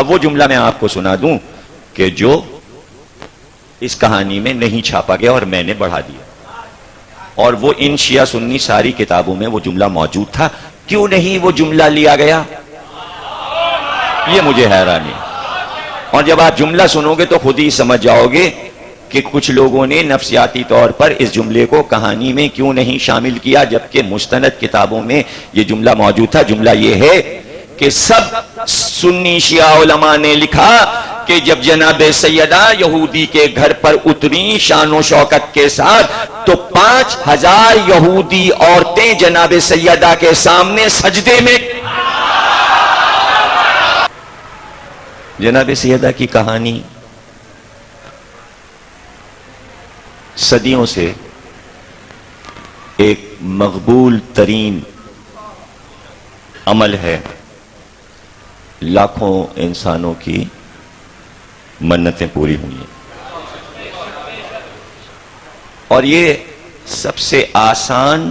اب وہ جملہ میں آپ کو سنا دوں کہ جو اس کہانی میں نہیں چھاپا گیا اور میں نے بڑھا دیا، اور وہ ان شیعہ سنی ساری کتابوں میں وہ جملہ موجود تھا، کیوں نہیں وہ جملہ لیا گیا؟ یہ مجھے حیرانی ہے۔ اور جب آپ جملہ سنو گے تو خود ہی سمجھ جاؤ گے کہ کچھ لوگوں نے نفسیاتی طور پر اس جملے کو کہانی میں کیوں نہیں شامل کیا، جبکہ مستند کتابوں میں یہ جملہ موجود تھا۔ جملہ یہ ہے کہ سب سنی شیعہ علماء نے لکھا کہ جب جناب سیدہ یہودی کے گھر پر اتری شان و شوکت کے ساتھ، تو 5000 یہودی عورتیں جناب سیدہ کے سامنے سجدے میں۔ جناب سیدہ کی کہانی صدیوں سے ایک مقبول ترین عمل ہے، لاکھوں انسانوں کی منتیں پوری ہوئی ہیں، اور یہ سب سے آسان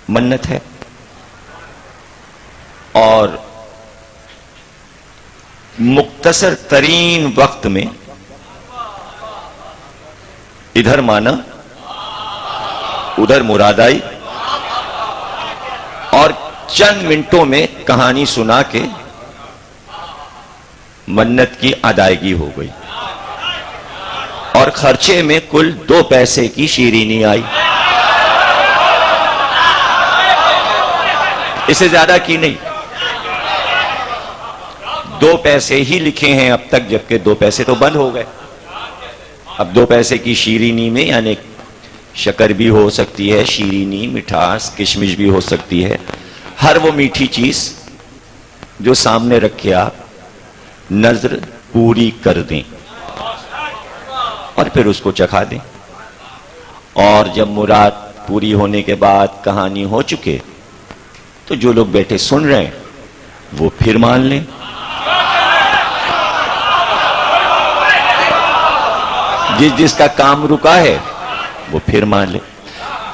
منت ہے، اور مختصر ترین وقت میں ادھر مانا ادھر مراد آئی، اور چند منٹوں میں کہانی سنا کے منت کی ادائیگی ہو گئی، اور خرچے میں کل 2 پیسے کی شیرینی آئی، اس سے زیادہ کی نہیں۔ 2 پیسے ہی لکھے ہیں اب تک، جبکہ 2 پیسے تو بند ہو گئے۔ اب 2 پیسے کی شیرینی میں یعنی شکر بھی ہو سکتی ہے، شیرینی، مٹھاس، کشمش بھی ہو سکتی ہے، ہر وہ میٹھی چیز جو سامنے رکھے آپ نظر پوری کر دیں اور پھر اس کو چکھا دیں، اور جب مراد پوری ہونے کے بعد کہانی ہو چکے تو جو لوگ بیٹھے سن رہے ہیں وہ پھر مان لیں۔ جس کا کام رکا ہے وہ پھر مان لے۔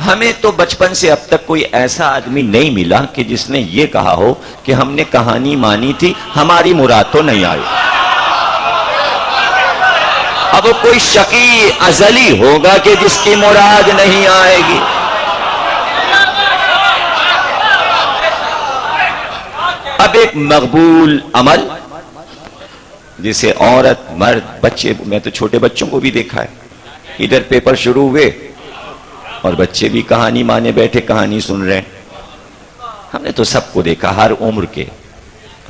ہمیں تو بچپن سے اب تک کوئی ایسا آدمی نہیں ملا کہ جس نے یہ کہا ہو کہ ہم نے کہانی مانی تھی، ہماری مراد تو نہیں آئی۔ اب وہ کوئی شقی ازلی ہوگا کہ جس کی مراد نہیں آئے گی۔ اب ایک مقبول عمل جسے عورت، مرد، بچے، میں تو چھوٹے بچوں کو بھی دیکھا ہے، ادھر پیپر شروع ہوئے اور بچے بھی کہانی مانے بیٹھے، کہانی سن رہے ہیں۔ ہم نے تو سب کو دیکھا، ہر عمر کے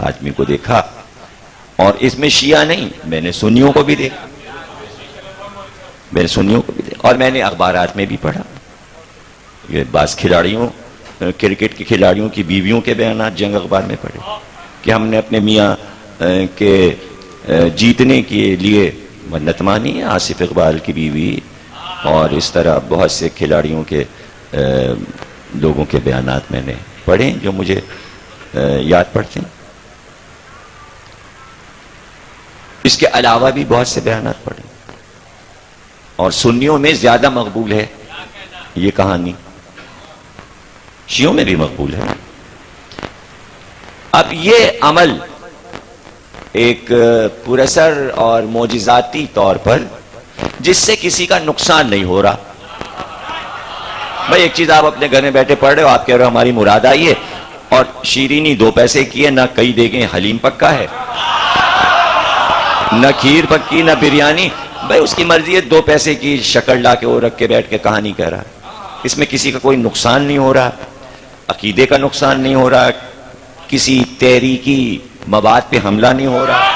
آدمی کو دیکھا، اور اس میں شیعہ نہیں، میں نے سنیوں کو بھی دیکھا، اور میں نے اخبارات میں بھی پڑھا، یہ بعض کھلاڑیوں، کرکٹ کے کھلاڑیوں کی بیویوں کے بیانات جنگ اخبار میں پڑھے کہ ہم نے اپنے میاں کے جیتنے کے لیے منت مانی ہے، آصف اقبال کی بیوی، اور اس طرح بہت سے کھلاڑیوں کے لوگوں کے بیانات میں نے پڑھے جو مجھے یاد پڑتے ہیں۔ اس کے علاوہ بھی بہت سے بیانات پڑھے، اور سنیوں میں زیادہ مقبول ہے یہ کہانی، شیعوں میں بھی مقبول ہے۔ اب یہ عمل ایک پراثر اور معجزاتی طور پر جس سے کسی کا نقصان نہیں ہو رہا۔ بھائی ایک چیز آپ اپنے گھر میں بیٹھے پڑھ رہے ہو، آپ کہہ رہے ہو ہماری مراد آئی ہے، اور شیرینی 2 پیسے کی ہے، نہ کئی دیگیں حلیم پکا ہے، نہ کھیر پکی، نہ بریانی، بھائی اس کی مرضی ہے، 2 پیسے کی شکل لا کے وہ رکھ کے بیٹھ کے کہانی کہہ رہا ہے، اس میں کسی کا کوئی نقصان نہیں ہو رہا، عقیدے کا نقصان نہیں ہو رہا، کسی تحریکی مواد پہ حملہ نہیں ہو رہا،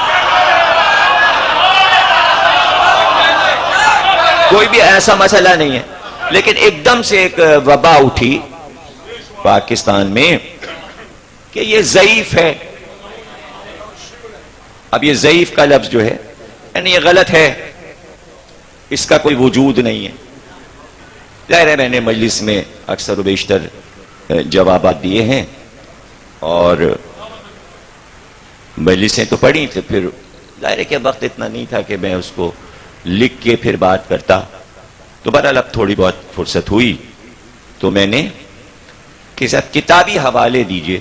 کوئی بھی ایسا مسئلہ نہیں ہے۔ لیکن ایک دم سے ایک وبا اٹھی پاکستان میں کہ یہ ضعیف ہے۔ اب یہ ضعیف کا لفظ جو ہے یعنی یہ غلط ہے، اس کا کوئی وجود نہیں ہے۔ ظاہر ہے میں نے مجلس میں اکثر و بیشتر جوابات دیے ہیں، اور مجلسیں تو پڑھی تھے، پھر ظاہر ہے کہ وقت اتنا نہیں تھا کہ میں اس کو لکھ کے پھر بات کرتا، تو بہرحال اب تھوڑی بہت فرصت ہوئی تو میں نے کہ صاحب کتابی حوالے دیجئے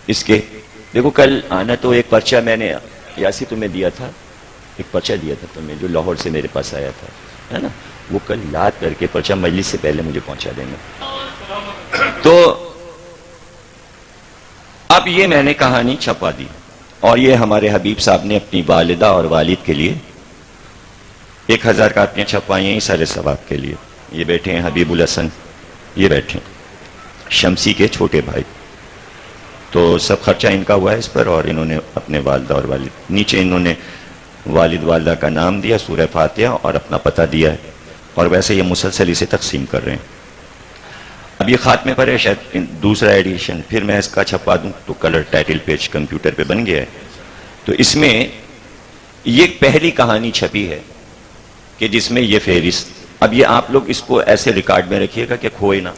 اس کے، دیکھو کل آنا تو ایک پرچہ میں نے یاسی تمہیں دیا تھا، ایک پرچہ دیا تھا تمہیں جو لاہور سے میرے پاس آیا تھا، ہے نا، وہ کل یاد کر کے پرچہ مجلس سے پہلے مجھے پہنچا دینا۔ تو اب یہ میں نے کہانی چھپا دی، اور یہ ہمارے حبیب صاحب نے اپنی والدہ اور والد کے لیے 1000 کاپیاں چھپائی ہیں سارے ثواب کے لیے۔ یہ بیٹھے ہیں حبیب الحسن، یہ بیٹھے ہیں شمسی کے چھوٹے بھائی، تو سب خرچہ ان کا ہوا ہے اس پر، اور انہوں نے اپنے والدہ اور والد، نیچے انہوں نے والد والدہ کا نام دیا، سورہ فاتحہ اور اپنا پتہ دیا ہے، اور ویسے یہ مسلسل اسے تقسیم کر رہے ہیں۔ اب یہ خاتمے پر ہے، شاید دوسرا ایڈیشن پھر میں اس کا چھپا دوں تو کلر ٹائٹل پیج کمپیوٹر پہ بن گیا ہے۔ تو اس میں یہ پہلی کہانی چھپی ہے کہ جس میں یہ فہرست، اب یہ آپ لوگ اس کو ایسے ریکارڈ میں رکھیے گا کہ کھوئے نہ،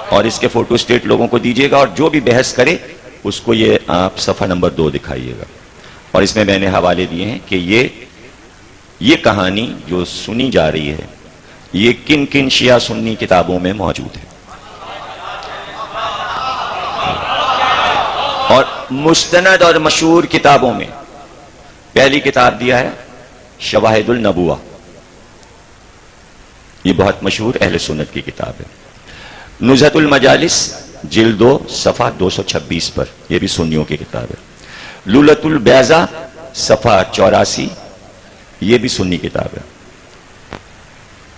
اور اس کے فوٹو اسٹیٹ لوگوں کو دیجیے گا، اور جو بھی بحث کرے اس کو یہ آپ صفحہ نمبر 2 دکھائیے گا، اور اس میں نے حوالے دیے ہیں کہ یہ کہانی جو سنی جا رہی ہے یہ کن کن شیعہ سنی کتابوں میں موجود ہے، اور مستند اور مشہور کتابوں میں پہلی کتاب دیا ہے شواہد النبوہ، یہ بہت مشہور اہل سنت کی کتاب ہے۔ نزہۃ المجالس جلد 2 صفحہ 226 پر، یہ بھی سنیوں کی کتاب ہے۔ لولۃ البیضہ صفحہ 84، یہ بھی سنی کتاب ہے،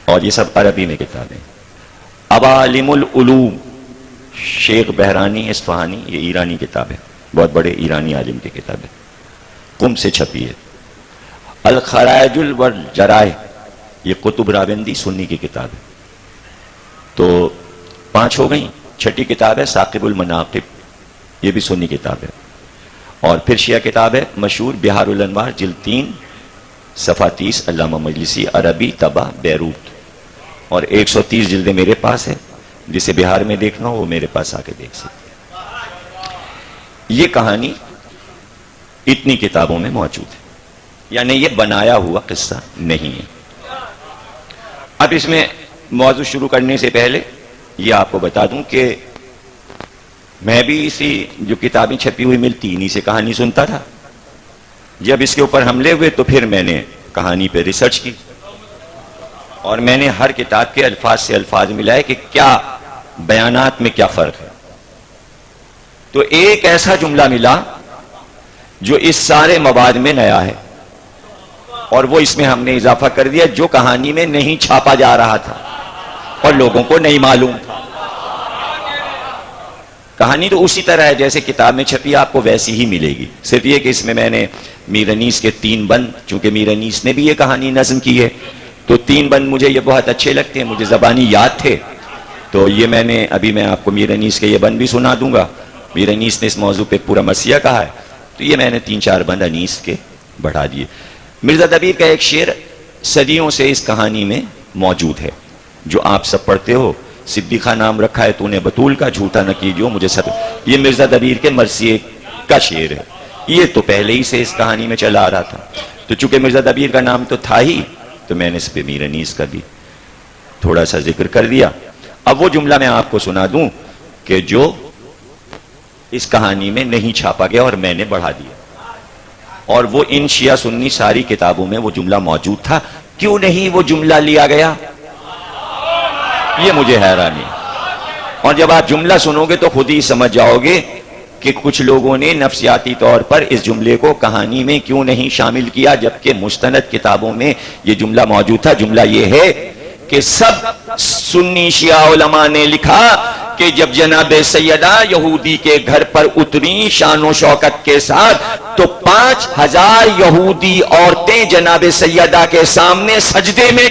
اور یہ سب عربی میں کتابیں۔ عوالم العلوم شیخ بہرانی اصفہانی، یہ ایرانی کتاب ہے، بہت بڑے ایرانی عالم کی کتاب ہے، قم سے چھپی ہے۔ الخرائج والجرائح، یہ قطب راوندی سنی کی کتاب ہے۔ تو 5 ہو گئیں، چھٹی کتاب ہے ثاقب المناقب، یہ بھی سنی کتاب ہے۔ اور پھر شیعہ کتاب ہے مشہور بہار الانوار جلد 3 صفحہ 30، علامہ مجلسی، عربی طبع بیروت، اور 130 جلدیں میرے پاس ہے، جسے بہار میں دیکھنا ہو وہ میرے پاس آ کے دیکھ سکتے۔ یہ کہانی اتنی کتابوں میں موجود ہے، یعنی یہ بنایا ہوا قصہ نہیں ہے۔ اب اس میں موضوع شروع کرنے سے پہلے یہ آپ کو بتا دوں کہ میں بھی اسی جو کتابیں چھپی ہوئی ملتی انہی سے کہانی سنتا تھا۔ جب اس کے اوپر حملے ہوئے تو پھر میں نے کہانی پہ ریسرچ کی، اور میں نے ہر کتاب کے الفاظ سے الفاظ ملائے کہ کیا بیانات میں کیا فرق ہے۔ تو ایک ایسا جملہ ملا جو اس سارے مواد میں نیا ہے، اور وہ اس میں ہم نے اضافہ کر دیا جو کہانی میں نہیں چھاپا جا رہا تھا اور لوگوں کو نہیں معلوم تھا۔ کہانی تو اسی طرح ہے جیسے کتاب میں چھپی، آپ کو ویسی ہی ملے گی، صرف یہ کہ اس میں نے میر انیس کے 3 بند، چونکہ میر انیس نے بھی یہ کہانی نظم کی ہے تو 3 بند مجھے یہ بہت اچھے لگتے ہیں، مجھے زبانی یاد تھے، تو یہ میں نے ابھی میں آپ کو میر انیس کے یہ بند بھی سنا دوں گا۔ میر انیس نے اس موضوع پہ پورا مرثیہ کہا ہے، تو یہ میں نے 3-4 بند انیس کے بڑھا دیے۔ مرزا دبیر کا ایک شعر صدیوں سے اس کہانی میں موجود ہے جو آپ سب پڑھتے ہو، صدیقہ نام رکھا ہے تو نے بطول کا، جھوٹا نہ کیجو مجھے سب، یہ مرزا دبیر کے مرثیے کا شعر ہے۔ یہ تو پہلے ہی سے اس کہانی میں چلا آ رہا تھا، تو چونکہ مرزا دبیر کا نام تو تھا ہی تو میں نے اس پہ میر انیس کا بھی تھوڑا سا ذکر کر دیا۔ اب وہ جملہ میں آپ کو سنا دوں کہ جو اس کہانی میں نہیں چھاپا گیا اور میں نے بڑھا دیا، اور وہ ان شیعہ سنی ساری کتابوں میں وہ جملہ موجود تھا، کیوں نہیں وہ جملہ لیا گیا، یہ مجھے حیرانی ہے۔ اور جب آپ جملہ سنو گے تو خود ہی سمجھ جاؤ گے کہ کچھ لوگوں نے نفسیاتی طور پر اس جملے کو کہانی میں کیوں نہیں شامل کیا، جبکہ مستند کتابوں میں یہ جملہ موجود تھا۔ جملہ یہ ہے کہ سب سنی شیعہ علماء نے لکھا کہ جب جناب سیدہ یہودی کے گھر پر اتری شان و شوکت کے ساتھ تو 5000 یہودی عورتیں جناب سیدہ کے سامنے سجدے میں،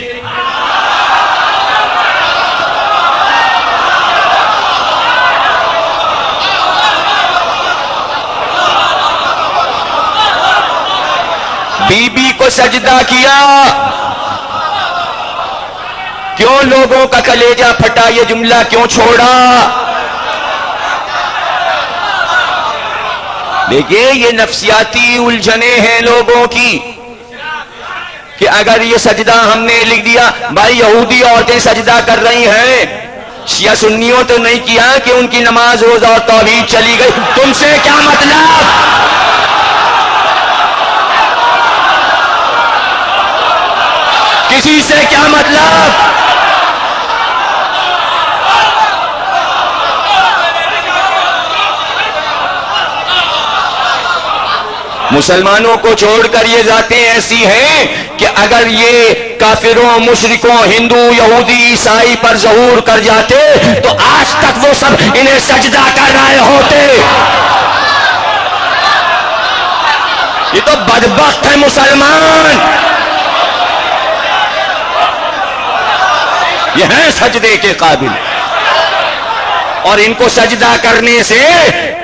بی بی کو سجدہ کیا۔ کیوں لوگوں کا کلیجہ پھٹا، یہ جملہ کیوں چھوڑا؟ دیکھیے یہ نفسیاتی الجھنیں ہیں لوگوں کی کہ اگر یہ سجدہ ہم نے لکھ دیا، بھائی یہودی عورتیں سجدہ کر رہی ہیں شیعہ سنیوں تو نہیں کیا کہ ان کی نماز روزہ اور توحید چلی گئی، تم سے کیا مطلب؟ کسی سے کیا مطلب؟ مسلمانوں کو چھوڑ کر یہ ذاتیں ایسی ہیں کہ اگر یہ کافروں، مشرکوں، ہندو، یہودی، عیسائی پر ظہور کر جاتے تو آج تک وہ سب انہیں سجدہ کر رہے ہوتے۔ یہ تو بدبخت ہے مسلمان، یہ ہیں سجدے کے قابل، اور ان کو سجدہ کرنے سے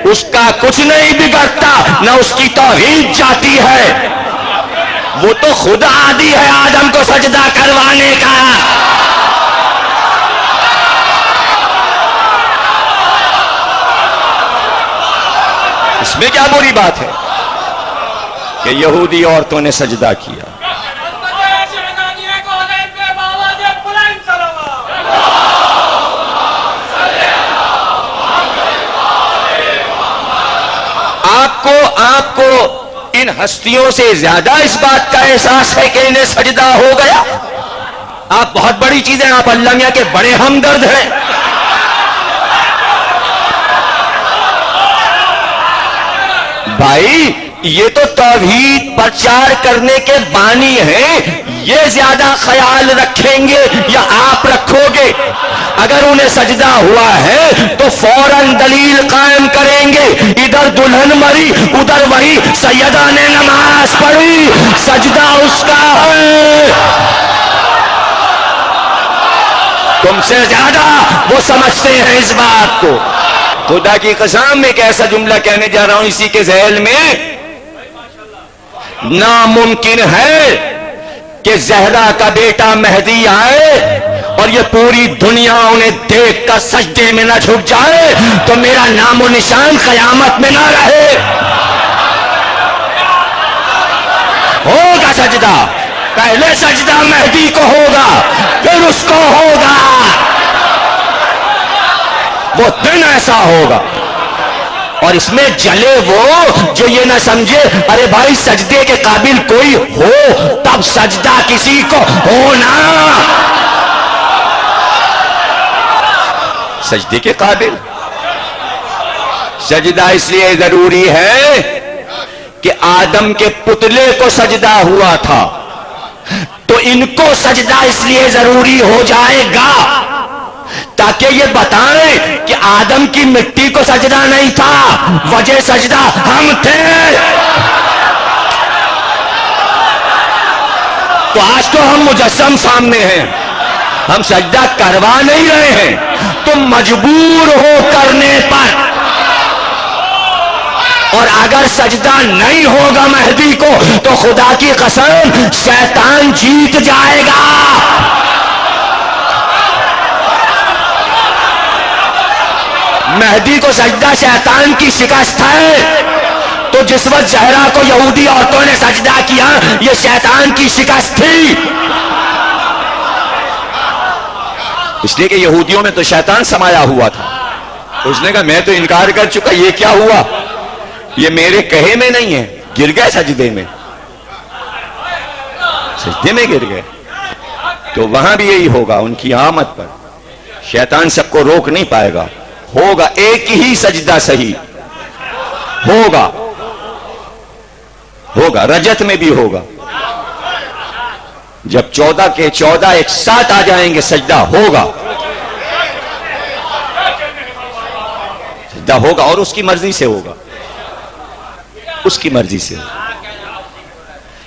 اس کا کچھ نہیں بگڑتا، نہ اس کی توحید جاتی ہے، وہ تو خود عادی ہے آدم کو سجدہ کروانے کا۔ اس میں کیا بری بات ہے کہ یہودی عورتوں نے سجدہ کیا؟ آپ کو ان ہستیوں سے زیادہ اس بات کا احساس ہے کہ انہیں سجدہ ہو گیا؟ آپ بہت بڑی چیزیں، آپ اللہ میاں کے بڑے ہمدرد ہیں۔ بھائی یہ تو توحید پرچار کرنے کے بانی ہیں، یہ زیادہ خیال رکھیں گے یا آپ رکھو گے؟ اگر انہیں سجدہ ہوا ہے تو فوراً دلیل قائم کریں گے، ادھر دلہن مری، ادھر وہی سیدہ نے نماز پڑھی، سجدہ اس کا ہے۔ تم سے زیادہ وہ سمجھتے ہیں اس بات کو۔ خدا کی قسم میں ایک ایسا جملہ کہنے جا رہا ہوں اسی کے ذیل میں، ناممکن ہے کہ زہرا کا بیٹا مہدی آئے اور یہ پوری دنیا انہیں دیکھ کر سجدے میں نہ جھک جائے تو میرا نام و نشان قیامت میں نہ رہے۔ ہوگا سجدہ، پہلے سجدہ مہدی کو ہوگا، پھر اس کو ہوگا، وہ دن ایسا ہوگا۔ اور اس میں جلے وہ جو یہ نہ سمجھے ارے بھائی سجدے کے قابل کوئی ہو تب سجدہ کسی کو ہونا، سجدے کے قابل۔ سجدہ اس لیے ضروری ہے کہ آدم کے پتلے کو سجدہ ہوا تھا تو ان کو سجدہ اس لیے ضروری ہو جائے گا تاکہ یہ بتائیں کہ آدم کی مٹی کو سجدہ نہیں تھا، وجہ سجدہ ہم تھے۔ تو آج تو ہم مجسم سامنے ہیں، ہم سجدہ کروا نہیں رہے ہیں، تم مجبور ہو کرنے پر، اور اگر سجدہ نہیں ہوگا مہدی کو تو خدا کی قسم شیطان جیت جائے گا۔ مہدی کو سجدہ شیطان کی شکست ہے، تو جس وقت زہرا کو یہودی عورتوں نے سجدہ کیا یہ شیطان کی شکست تھی، اس لیے کہ یہودیوں میں تو شیطان سمایا ہوا تھا۔ اس نے کہا میں تو انکار کر چکا، یہ کیا ہوا؟ یہ میرے کہے میں نہیں ہے، گر گئے سجدے میں، سجدے میں گر گئے۔ تو وہاں بھی یہی ہوگا، ان کی آمد پر شیطان سب کو روک نہیں پائے گا، ہوگا ایک ہی سجدہ صحیح ہوگا، ہوگا رجت میں بھی ہوگا، جب 14 کے 14 ایک ساتھ آ جائیں گے سجدہ ہوگا، سجدہ ہوگا، اور اس کی مرضی سے ہوگا، اس کی مرضی سے ہوگا۔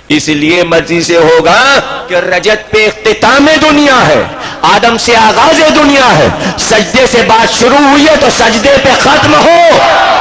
اس لیے مرضی سے ہوگا کہ رجت پہ اختتام دنیا ہے، آدم سے آغاز دنیا ہے، سجدے سے بات شروع ہوئی ہے تو سجدے پہ ختم ہو۔